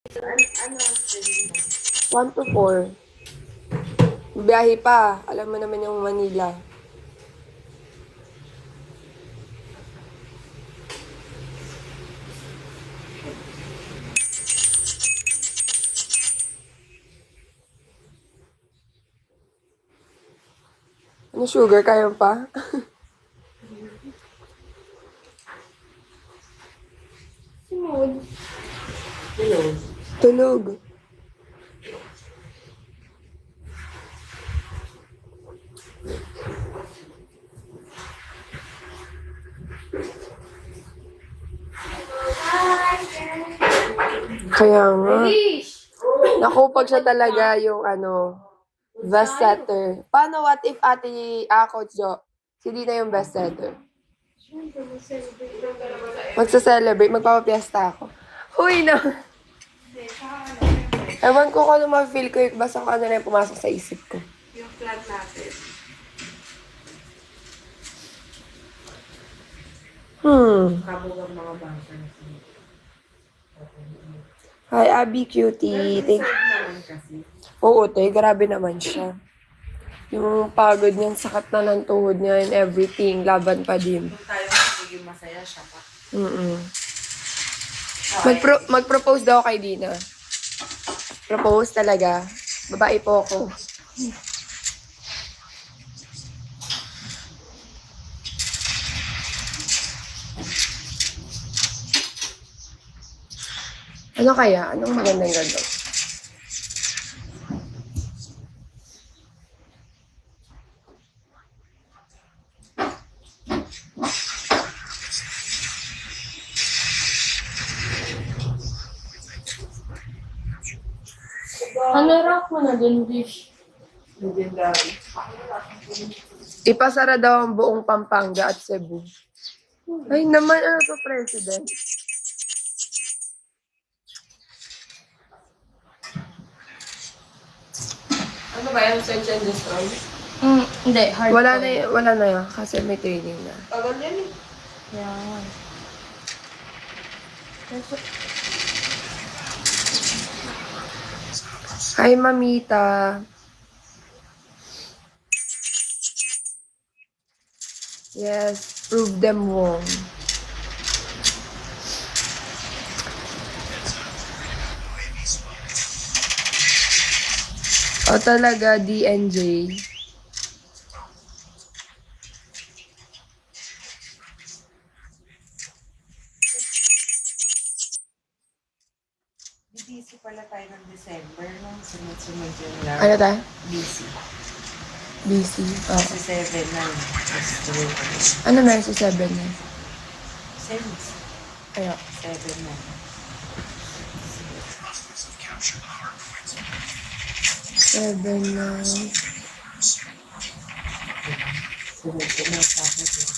Ano ang schedule mo? 1 to 4. Biyahe pa. Alam mo naman yung Manila. Ano sugar? Kaya pa? Simod. Hello. Tulog. Kaya nga. Nakupag siya talaga yung best setter. Paano what if ate Coach Jo? Si Dina yung best setter. Magsa-celebrate. Magpapapiesta ako. Uy, no. Ewan ko kung ano ma-feel ko. Basta kung ano na yung pumasok sa isip ko. Yung plan natin. Kabog ang mga bangka. Hi, Abby Cutie. Naman kasi. Oo, te. Grabe naman siya. Yung pagod niyan, sakat na ng tuhod niya and everything. Laban pa din. Kung tayo magiging masaya siya pa. Mag-propose daw kay Dina. Propose talaga. Babae po ako. Ano kaya? Anong magandang ganda? Hanarap mo na din, Bish. Legendary. Ipasara daw ang buong Pampanga at Cebu. Ay naman, ano to, President? Ano ba yung search and destroy? Hindi, hard Wala na yan kasi may training na. Tagal yan eh. Yan. Hi, Mamita. Yes, prove them wrong. O talaga, DNJ. Busy pala tayo ng December, no? Sunod-sunod yung lang. Ano tayo? Busy. Busy. Oh. Kasi 7 na. Ano meron sa 7 na? Sense. Ayo. 7 na. 7 na. Sunod-sunod tapos yun.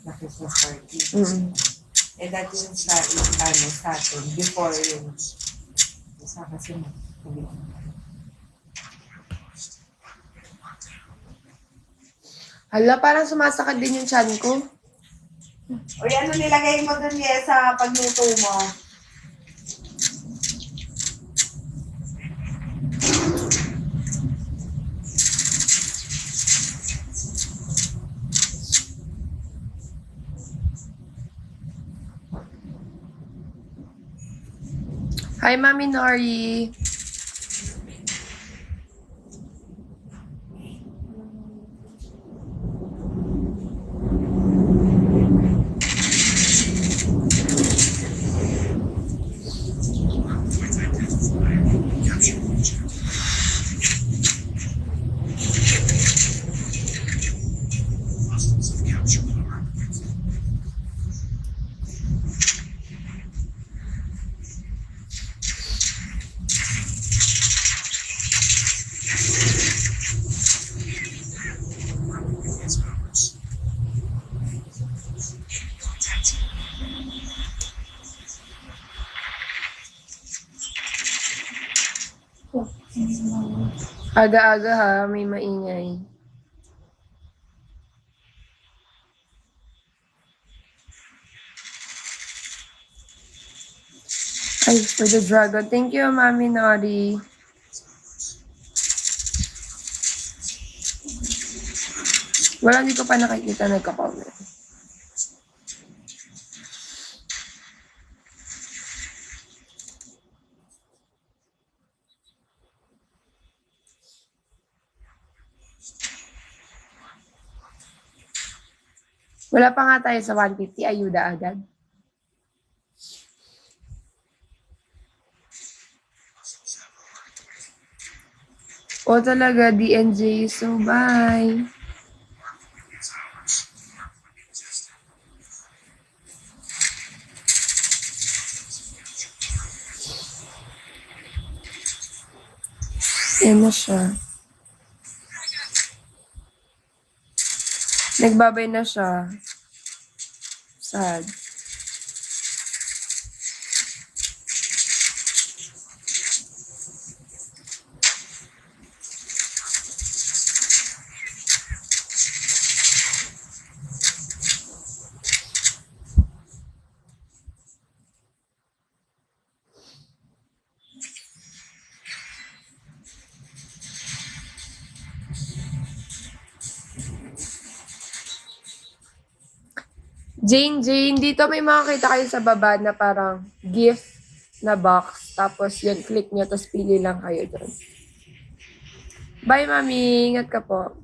Nakismas party. Eh, dati yung Saturn, before yun. Sa kasi mo. Hala, parang sumasakit din yung chan ko. O ano nilagay mo dun sa pagluto mo? Hi, Mami Nori. Aga-aga ha, may maingay. Ay, for the dragon. Thank you, Mami Nori. Wala, hindi ko pa nakikita nagka-comment. Wala pa nga tayo sa 150. Ayuda agad. O talaga, DNJ. So, bye. Yan na siya. Nagbabay na siya. Sad. Jane, dito may makakita kayo sa baba na parang gift na box. Tapos yun, click nyo, tapos pili lang kayo doon. Bye, Mami. Ingat ka po.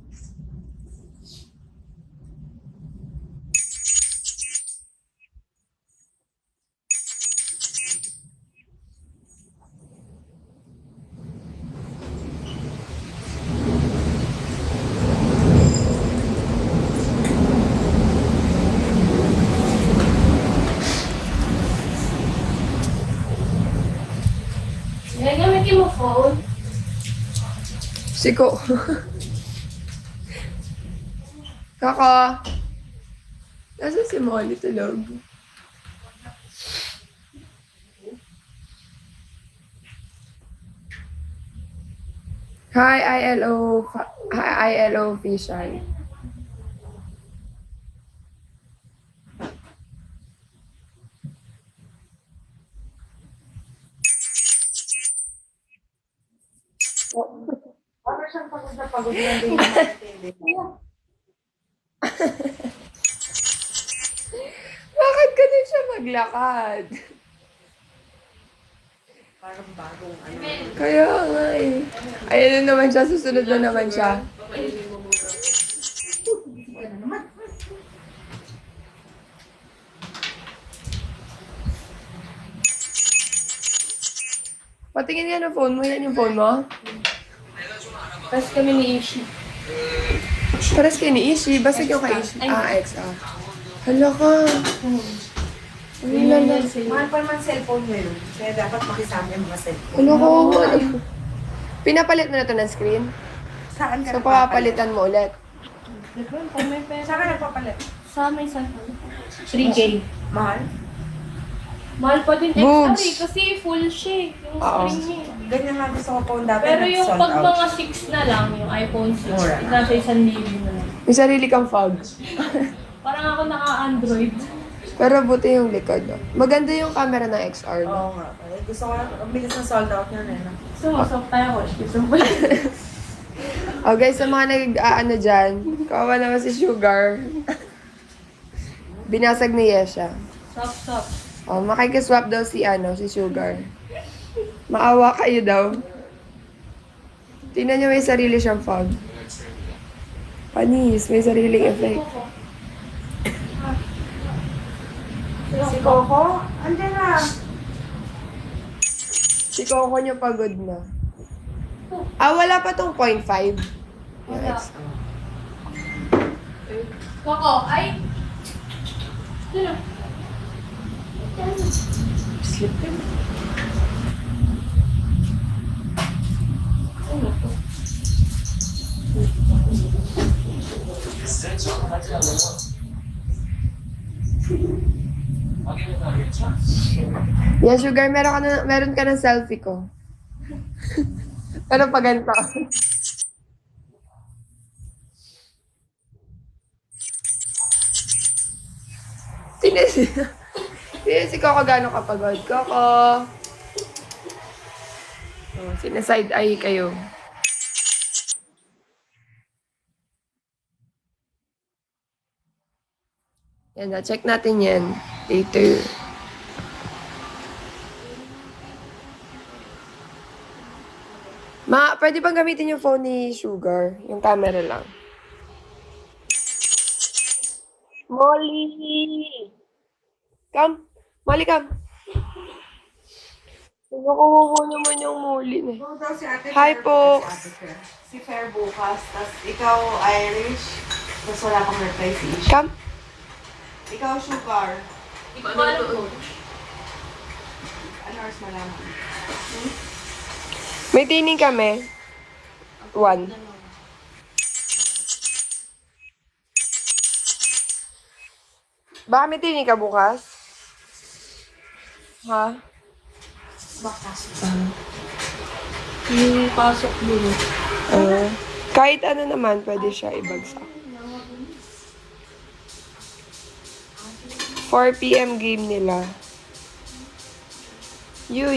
Gagamitin mo phone? Siko. Kaka. Nasa si Molly tulog? Hi, ILO official. Para siyang pagod na pagod na hindi mo maintindihan. Bakit ganun siya maglakad? Parang bagong ano. Kaya nga eh. Ayan na naman siya, susunod na naman siya. Patingin nga ng phone mo, yan yung phone mo? Tapos kami ni Ishi. Paras kayo ni Ishi, basta yung kay Ishi. XR. Hala ka. Ano lala? Mahal pa naman cellphone mo yun. Kaya dapat makisama yung mga cellphone. Hala ka. Pinapalit mo na to ng screen? Saan ka So, papapalitan mo ulit. Diba? Pag may pera. Saan ka nagpapalit? Sa may cellphone. 3K. Mahal? Mahal pa din Boobs. XR eh, kasi full siya eh, yung Oo. screen niya. Ganyan nga gusto ko phone dati. Pero yung nag-sold pag out. mga 6 na lang, yung iPhone 6, Mura. nasa 1,000 na lang. May sarili kang fog. Parang ako naka-Android. Pero buti yung likod. No? Maganda yung camera ng XR. No? Oo nga. Eh, gusto ko, ang bilis ng sold out yun eh. No? Sumusok tayo ko. Gusto mo Oh guys, sa mga nag-aano dyan, kawawa naman si Sugar. Binasag ni Yesha. Stop. Oh, makikiswap daw si si Sugar. Maawa kayo daw. Tingnan niyo, may sarili siyang fog. Panis, may sariling effect. Si Coco, andyan na. Si Coco niyo pagod na. Wala pa tong 0.5. Wala. Koko, ay! Sino? Sleep ka na. Ano to? Yan, Sugar, meron ka ng selfie ko. Pero pa ganito. Tingnan si Coco gano'ng kapagod. Coco! Oh, sinaside eye kayo. Yan na, check natin yan later. Pwede bang gamitin yung phone ni Sugar? Yung camera lang. Molly! Come! Molly, come! Nakukuha naman yung Molly na. Go daw si Ate Hi, Fair. folks. Si Ate Fair. Si Fair bukas. Tapos ikaw Irish. Tapos wala pang reply si Ish. Come! Ikaw Sugar. Hindi ko alam po. Ano oras malaman? May tining kami. 1. Baka may tining ka bukas? Ha? Bakas. Yung pasok dito. Kahit ano naman, pwede siya ibagsak. 4 p.m. game nila. You.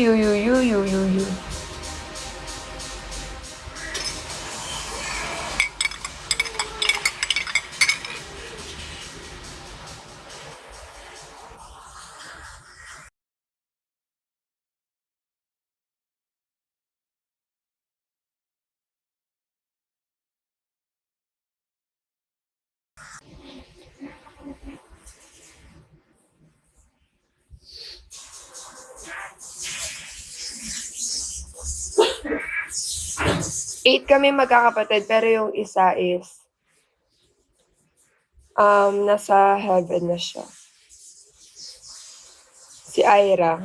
Eight kami magkakapatid, pero yung isa is nasa heaven na siya. Si Ira.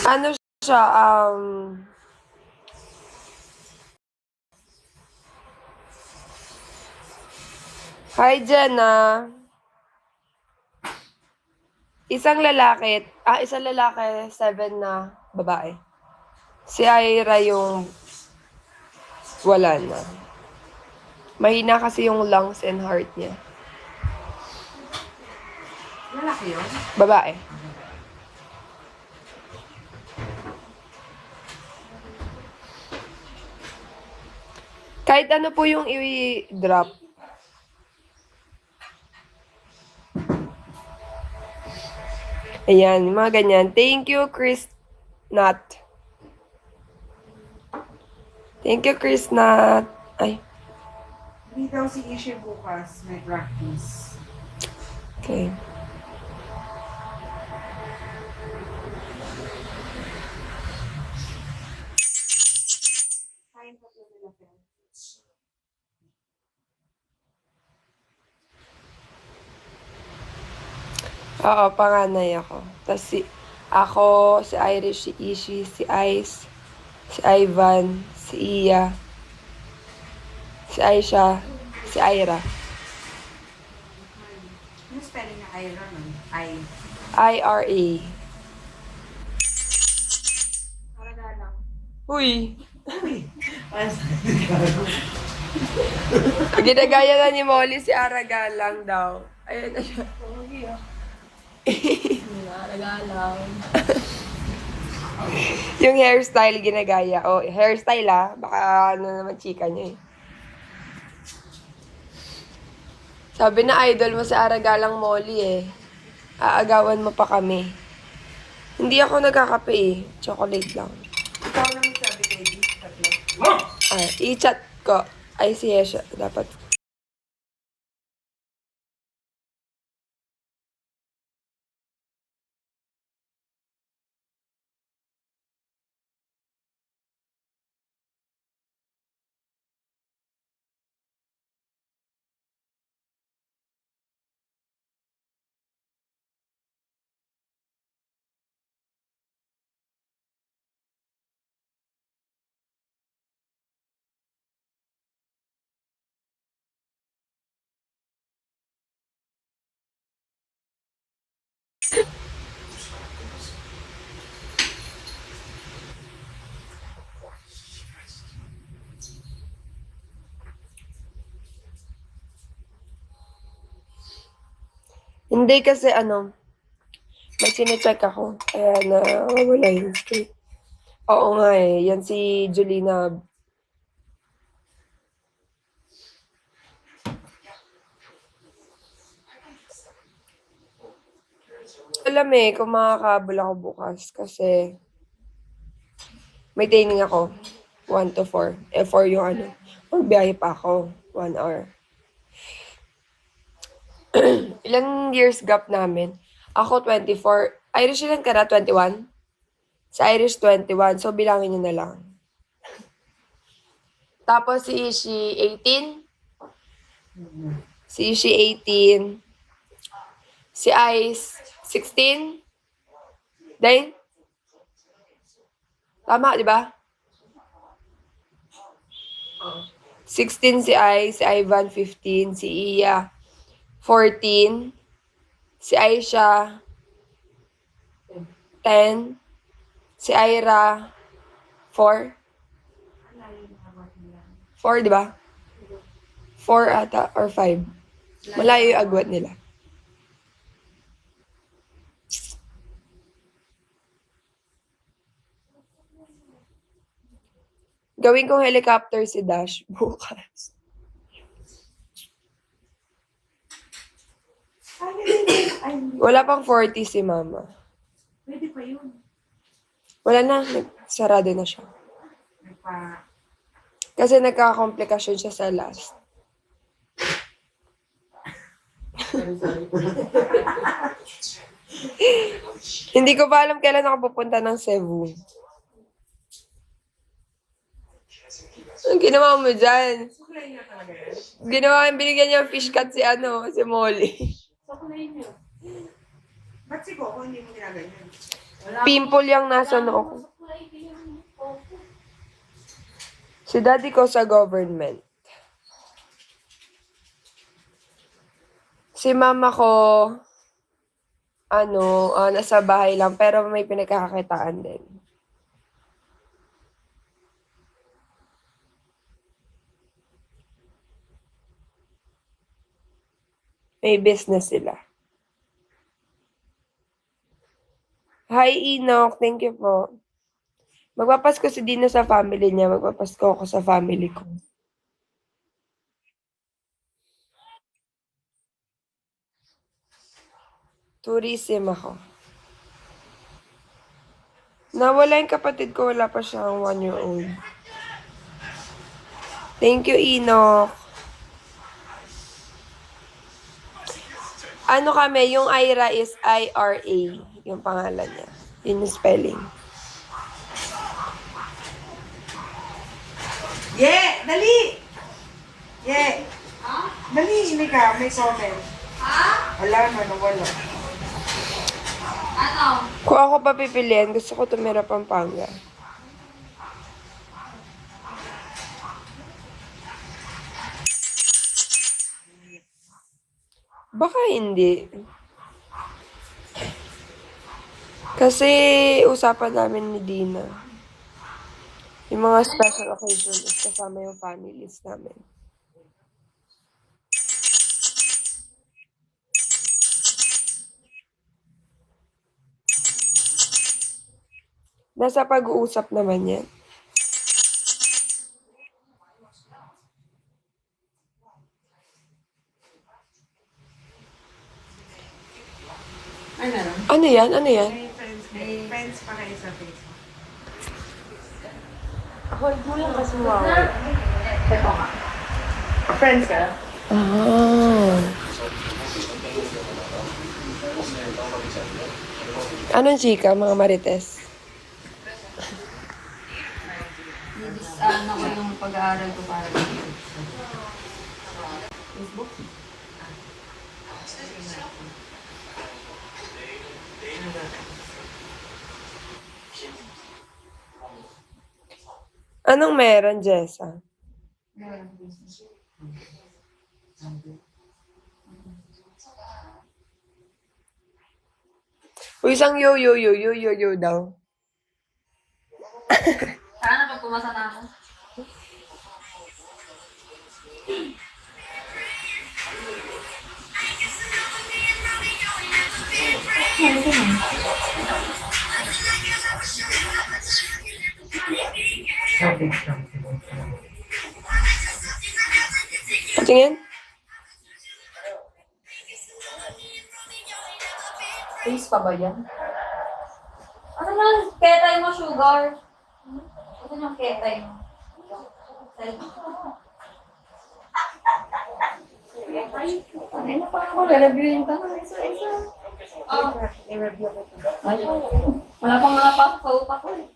Ano siya, Hi, Jenna. Isang lalaki, 7 na babae. Si Ira yung wala na. Mahina kasi yung lungs and heart niya. Lalaki yun? Babae. Kahit ano po yung i-drop. Ayan, mga ganyan. Thank you, Chris Nat. Thank you, Chris Nat. Ay, Hindi daw si Ishi bukas. May practice. okay. Kain pa po nila Fair. Oo, panganay ako. Tapos ako, si Irish, si Ishi, si Ice, si Ivan, si Iya, si Aisha, si Ira. Ano spelling na Ira nun? I-R-A. Halaga lang. Uy! Ay, Ginagaya na ni Molly si Aragalang daw. Ayun na siya. Nalagalang. Yung hairstyle ginagaya. Oh, hairstyle baka ano naman chika niya eh. Sabi na idol mo si Aragalang Molly eh. Aagawan mo pa kami. Hindi ako nagkakape eh. Chocolate lang. ikaw naman sabi kay Di. Tatlo. I-chat ko. Ay, siya siya. Dapat Hindi kasi may sinecheck ako. Kaya nawawala yung screen. Oo nga eh. Yan si Julina. Alam eh, kung makakabol ako bukas kasi may training ako. 1 to 4. 4 yung magbiyahe pa ako. 1 hour. Ilang years gap namin? Ako 24. Irish ilan ka na? 21? Sa Irish 21. So, bilangin nyo na lang. Tapos si Ishi 18. Si Ishi 18. Si Ice 16. Dane? Tama, di ba? 16 si Ice, si Ivan 15, si Iya 14, si Aisha 10, si Ira 4. 4, di ba? 4 ata or 5. Malayo yung agwat nila. Gawin kong helicopter si Dash bukas. Wala pang 40 si Mama. Pwede pa yun. Wala na. Sarado na siya. Kasi nagkakakomplikasyon siya sa last. Hindi ko pa alam kailan ako pupunta ng Cebu. Ang ginawa mo dyan? Binigyan niya fish cut si Molly. Ba't si Coco hindi mo ginaganyan? Pimple yung nasa noo ko. Si daddy ko sa government. Si mama ko, nasa bahay lang, pero may pinagkakakitaan din. May business sila. Hi, Enoch. Thank you po. Magpapasko si Dino sa family niya. Magpapasko ako sa family ko. Tourism ako. Nawala yung kapatid ko. Wala pa siyang 1-year-old. Thank you, Enoch. Kami, yung Ira is I-R-A. Yung pangalan niya. Yun yung spelling. Yeah! Dali! Yeah! Dali, hindi ka. May comment. Wala na, nawala. Kung ako papipiliin, gusto ko tumira Pampanga. Baka hindi. Kasi usapan namin ni Dina. Yung mga special occasions kasama yung families namin. Nasa pag-uusap naman yan. Ano yan? Ano yan? May friends pa kayo sa Facebook. Hold mo lang kasi wow. Ito nga. Friends ka? Ah. Anong chika, mga marites? Ako yung pag-aaral ko para dito. Facebook? Anong meron, Jessa? Uy, isang yo daw. Sana pag pumasa na ako. Ito na. Patingin? Face pa ba yan? Ano man, ketay mo, sugar? Ito yung ketay mo. Ano na pa ako, re-reviewin ka na isa-isa. Oh. I-review ko ito. Ay, wala pang nakapasok sa utak ko eh.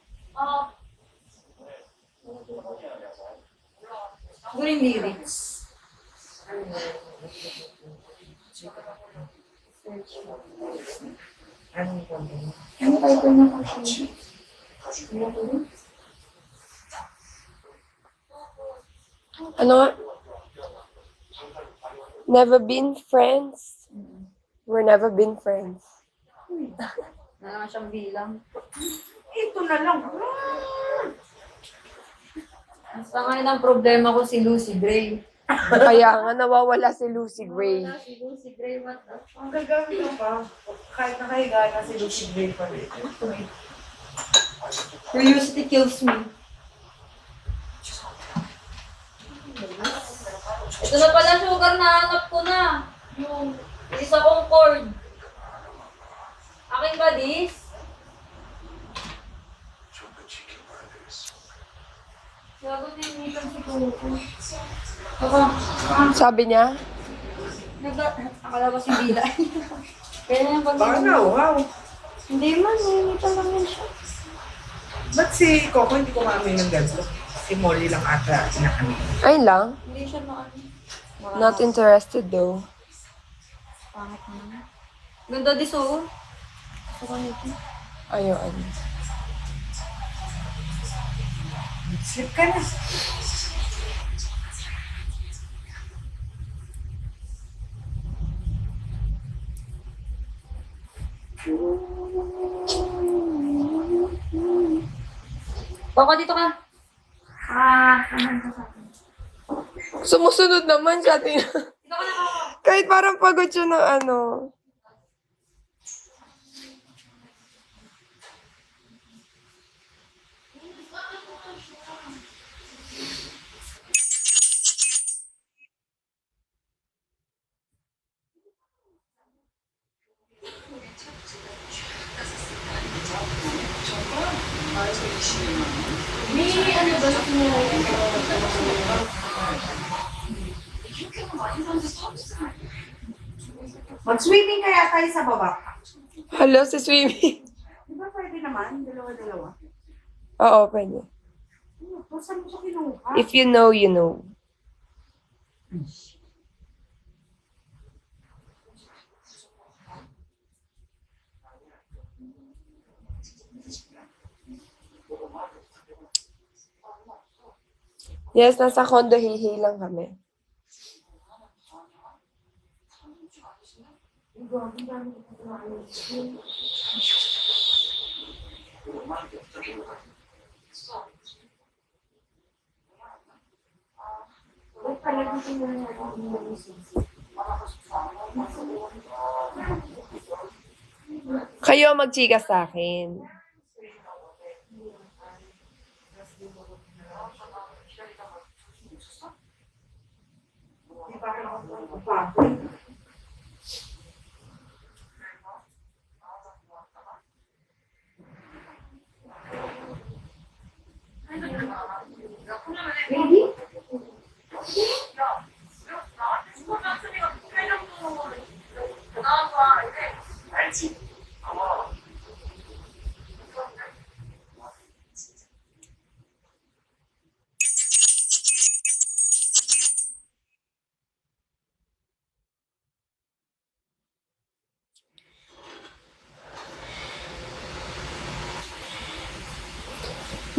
Siguro yung lyrics. Anong content? Ano tayo ito na kasi? Ano nga? Never been friends? We're never been friends. Na lang siyang bilang. Ito na lang. Basta ngayon ang problema ko si Lucy Gray. Kaya nga nawawala si Lucy Gray. Wala si Lucy Gray, what the fuck? Ang gagamit mo pa. Kahit nakahiga na si Lucy Gray pa rin. Curiosity kills me. Ito na pala, sugar, nahanap ko na. Yung isa kong cord. Akin ba, this? Gago na yung makeup si Coco. Sabi niya? Akala ko si Bila. Kaya na yung Baka na, wow. Hindi man, nangingita lang yan siya. Ba't si Coco hindi kumamin ng ganito? Si Molly lang ata sinakami. Ayun lang. Hindi siya maano. Not interested though. Pangit naman. Ganda di so. Ayun. Sleep ka na. Baka dito ka. Sumusunod naman siya. Dito ka na ako. Kahit parang pagod siya ng ano. Mag-swimming kaya tayo sa baba. Hello, si Swimmy. Di ba pwede naman? Dalawa-dalawa. Oo, pwede. Saan mo siya kinuha? If you know, you know. Yes, nasa condo hihi lang kami. Kayo ang magchika sa akin. Di ba ako?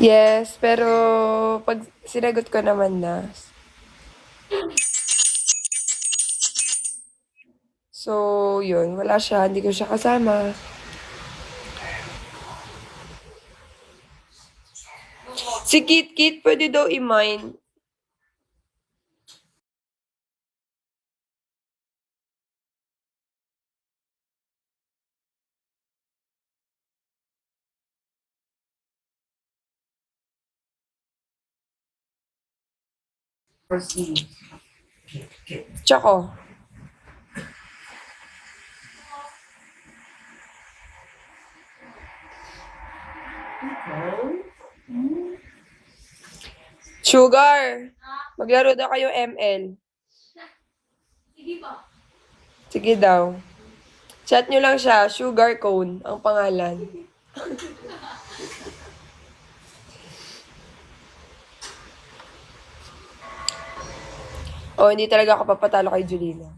Yes, pero pag sinagot ko naman na. So, yun. Wala siya. Hindi ko siya kasama. Si Kit Kit, pwede daw i-mine. Proceed. Choco. Sugar. Maglaro daw kayo ML. Sige pa. Sige daw. Chat nyo lang siya. Sugar Cone ang pangalan. Oh, hindi talaga ako papatalo kay Julina.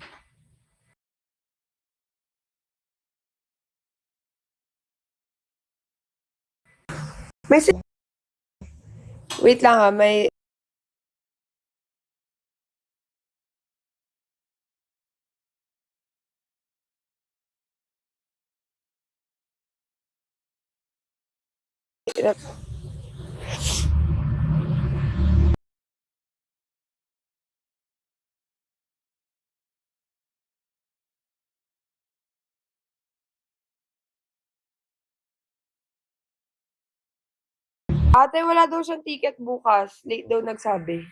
May wait lang ha, may ate, wala daw siyang ticket bukas. Late daw nagsabi.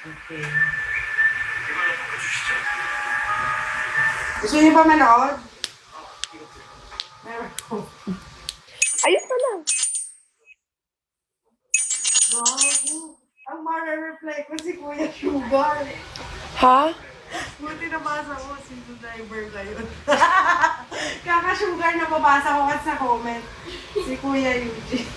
Okay. Gusto niyo ba manood? Meron ko. Ayun pala. Bago. Ang mara-reply ko si Kuya Sugar. Ha? Buti nabasa ko, sino driver ngayon. Kaka-sugar na babasa ko kasi sa comment. Si Kuya Eugene.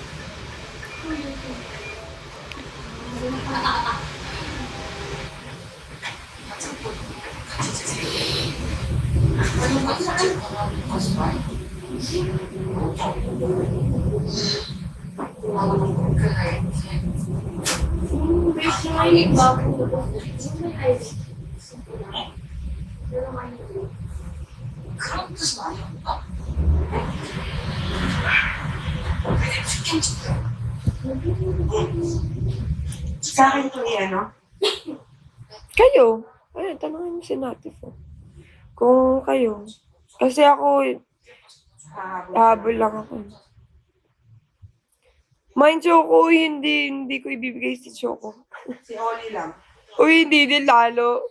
Sa akin to ano? Kayo. Ayun, tanongin mo si Natif. Kung kayo. Kasi ako, habol lang ako. Mind Choco, hindi ko ibibigay si Choco. Si Oli lang. Uy, hindi din lalo.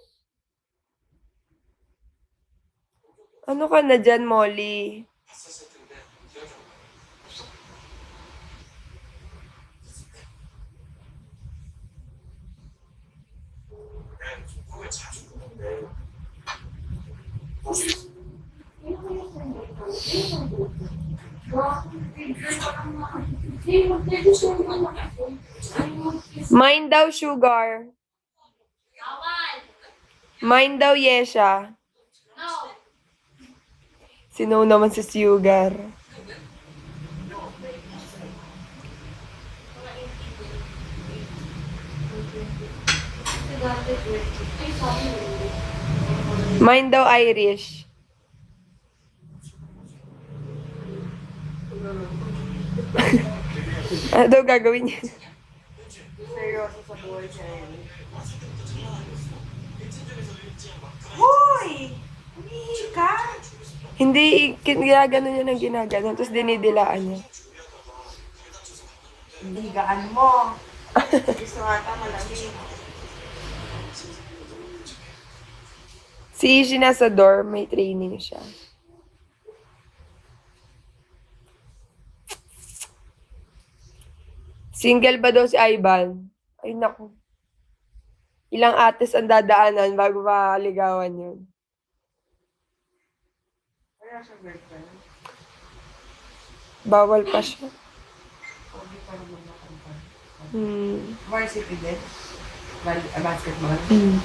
Ano ka na dyan, Molly? Mine daw, Sugar. Mine daw, Yesha. Sino naman si Sugar? Mine daw, Irish. Ano daw gagawin niya? Seryoso sa buhay siya yun. Hoy! Umihi ka! Hindi, ginagano niya ng ginagano, tapos dinidilaan niya. Hindi gaan mo. Gusto ata malamig. Si Ishi nasa dorm, may training siya. Single ba daw si Ivan? Ay, naku. Ilang ates ang dadaanan bago makaligawan yun. Wala siyang girlfriend. Bawal pa siya. Hindi pa naman nakanta. Hmm. Varsity din. Basketball. Hmm.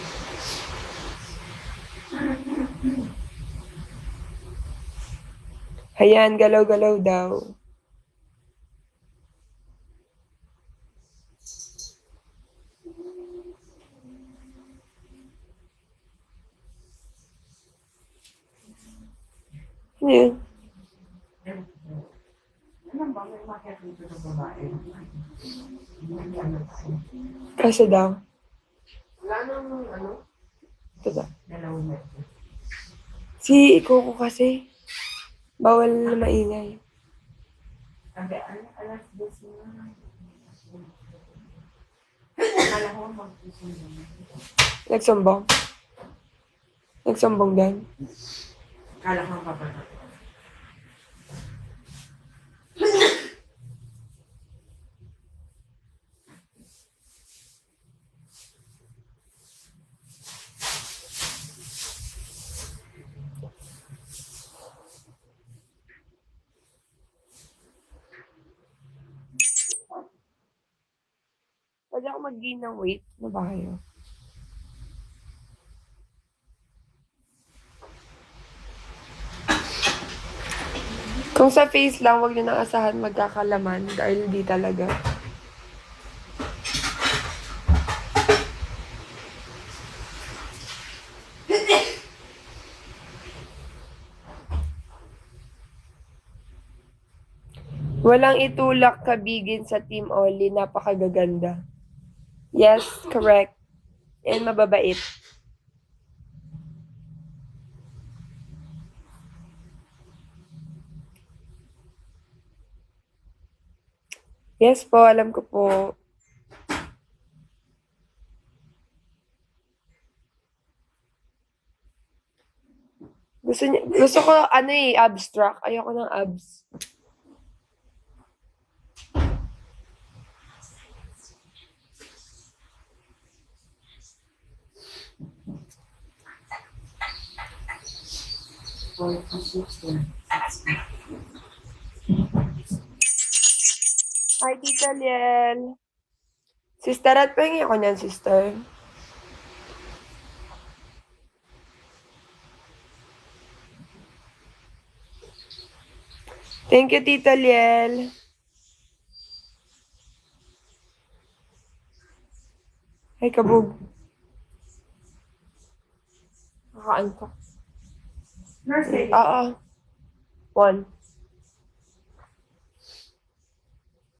Ayan, galaw-galaw daw. Ano yun? Ano ba? May market dito ng babae. Kasi daw. Wala nang ano? Ito daw. Dalawang metro. Si Ikoko kasi. Bawal na maingay. Sabi, alas 10 na. Kala ko magsusumbong. Nagsumbong? Nagsumbong din? Kala ko magpapatak. Pwede ako mag-gain ng weight na ba kayo? Kung sa face lang, wag nyo nang asahan magkakalaman dahil di talaga. Walang itulak kabigin sa Team Oli, napakagaganda. Yes, correct. And mababait. Yes po, alam ko po. Gusto ko ano abstract. Ayoko ng abs. Hi, Tita Liel. Sister, at pahingi ako niyan, sister. Thank you, Tita Liel. Hey, kabog. Nakaantok. Nurse lady. Oo. 1.